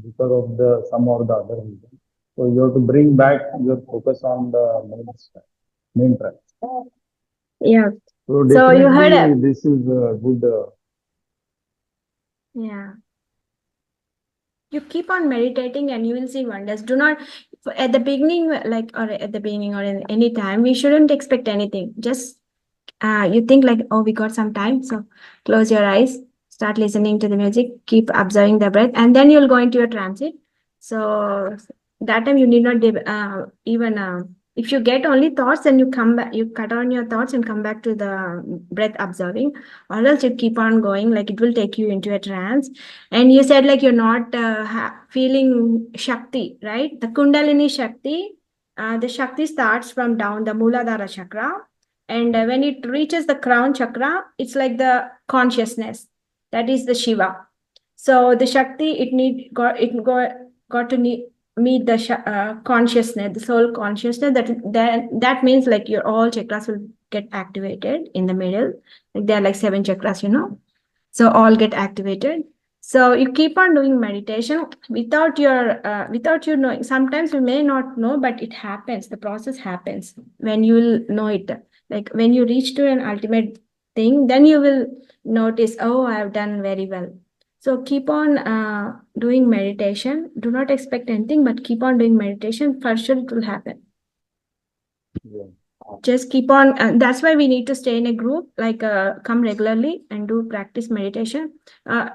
because of the some or the other reason. So you have to bring back your focus on the main track. Yeah. So So you heard definitely it. this is a good. Yeah. You keep on meditating and you will see wonders. Do not, at the beginning, like, or at the beginning or in any time, we shouldn't expect anything. Just you think like, oh, we got some time. So close your eyes, start listening to the music, keep observing the breath, and then you'll go into your transit. So that time you need not even if you get only thoughts, then you come back, you cut on your thoughts and come back to the breath observing, or else you keep on going, like it will take you into a trance. And you said like you're not feeling Shakti, right? The Kundalini Shakti, the Shakti starts from down the Muladhara chakra, and when it reaches the crown chakra, it's like the consciousness, that is the Shiva. So the Shakti, got to meet the consciousness, the soul consciousness. That means like your all chakras will get activated in the middle. Like there are like 7 chakras. So all get activated. So you keep on doing meditation without you knowing. Sometimes you may not know, but it happens. The process happens when you will know it. Like when you reach to an ultimate thing, then you will notice, oh, I have done very well. So keep on doing meditation. Do not expect anything, but keep on doing meditation. For sure, it will happen. Yeah. Just keep on, that's why we need to stay in a group, like come regularly and do practice meditation.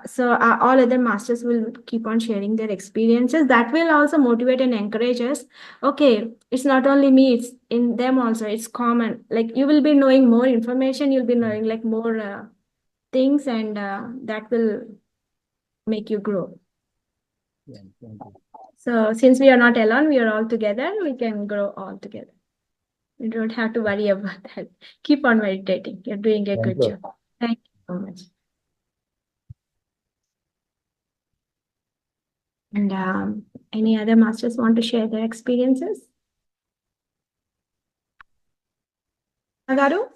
So all other masters will keep on sharing their experiences. That will also motivate and encourage us. Okay, it's not only me, it's in them also. It's common. Like you will be knowing more information, you'll be knowing like more things, and that will make you grow. Yeah. Thank you. So since we are not alone, we are all together, we can grow all together. You don't have to worry about that. Keep on meditating. You're doing a Thank good you. job. Thank you so much. And any other masters want to share their experiences? Agaru?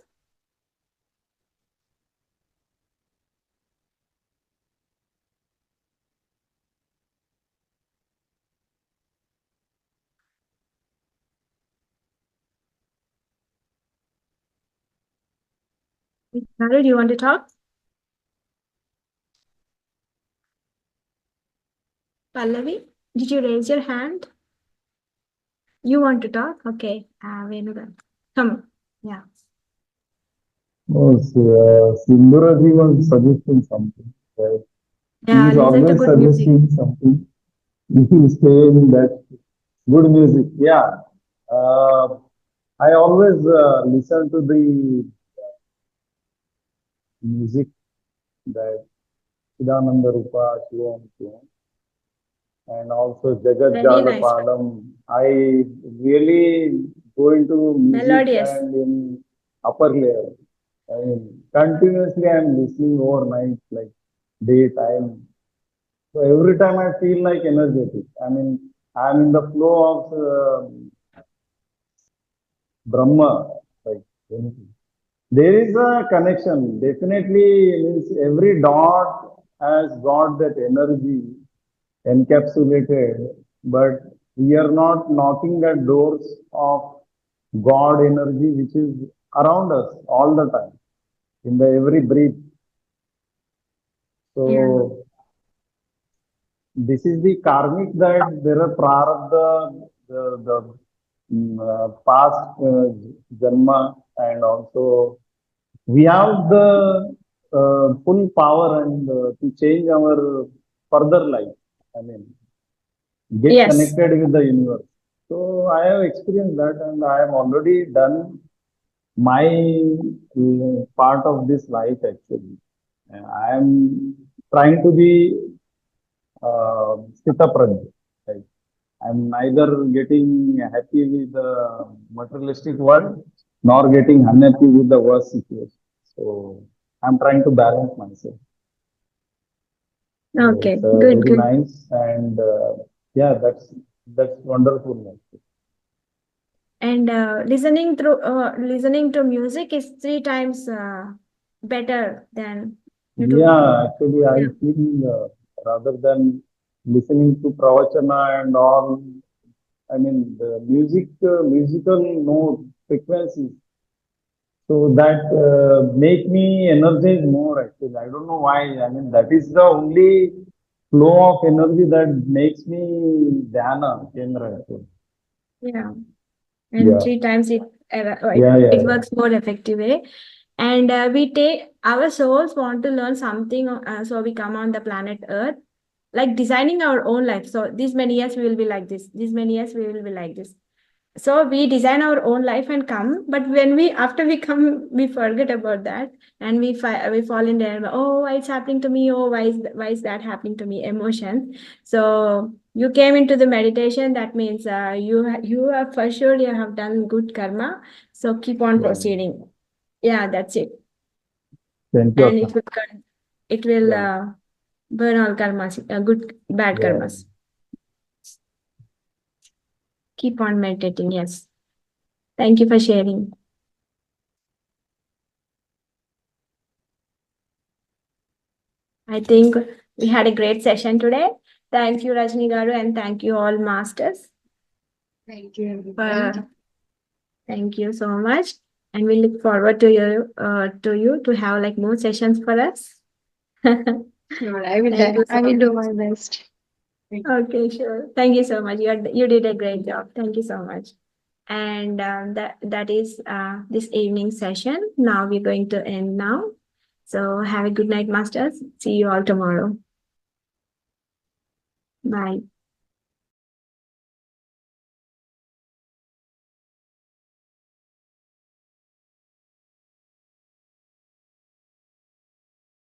Agaru, do you want to talk? Pallavi, did you raise your hand? You want to talk? Okay. Venuga. Come. Yeah. Oh, so, Sindhuraji was suggesting something. Right? He Yeah, is listen to always good music. suggesting something. He is saying that good music. Yeah. Uh, I always listen to the music that Chidananda Rupa, Shivam, Shivam, and also Jagat Very Jala nice. Padam. I really go into music Melodious. and in upper layer. I mean, continuously I'm listening overnight, like daytime. So every time I feel like energetic. I mean, I'm in the flow of Brahma, like anything. There is a connection. Definitely means every dot has got that energy encapsulated, but we are not knocking at doors of God energy, which is around us all the time, in the every breath. Yeah. So this is the karmic that there are prarabdha, the past janma, and also we have the full power and to change our further life. I mean, get Yes. connected with the universe. So I have experienced that, and I have already done my part of this life actually. I am trying to be Sthita Prajna. Right? I'm neither getting happy with the materialistic world nor getting unhappy with the worst situation. So I'm trying to balance myself. So Okay. it's Good, very good. nice, and yeah, that's wonderful. And listening to music is 3 times better than YouTube. Yeah, actually, I Yeah. feel rather than listening to pravachana and all, I mean, the musical note frequencies. So that make me energize more actually. I don't know why. I mean, that is the only flow of energy that makes me Dhyana Kendra actually. Yeah. And Yeah, 3 times yeah, yeah, it yeah. works more effective way. And we take our souls want to learn something, so we come on the planet Earth, like designing our own life. So these many years we will be like this. These many years we will be like this. So we design our own life and come, but when we after we come, we forget about that, and we fall in there. Oh, why it's happening to me? Oh, why is that happening to me? Emotion. So you came into the meditation. That means you have for sure you have done good karma. So keep on Yeah. proceeding. Yeah, that's it. Thank you, And Akka. it will Yeah, burn all karmas, good bad yeah. karmas. Keep on meditating. Yes. Thank you for sharing. I think we had a great session today. Thank you, Rajani Garu, and thank you all masters. Thank you, everyone. Thank you so much. And we look forward to you to have like more sessions for us. Sure, I will. Thank you I so will do much. my best. Okay, sure. Thank you so much. You did a great job. Thank you so much. And that is this evening session. Now we're going to end now. So have a good night, masters. See you all tomorrow. Bye.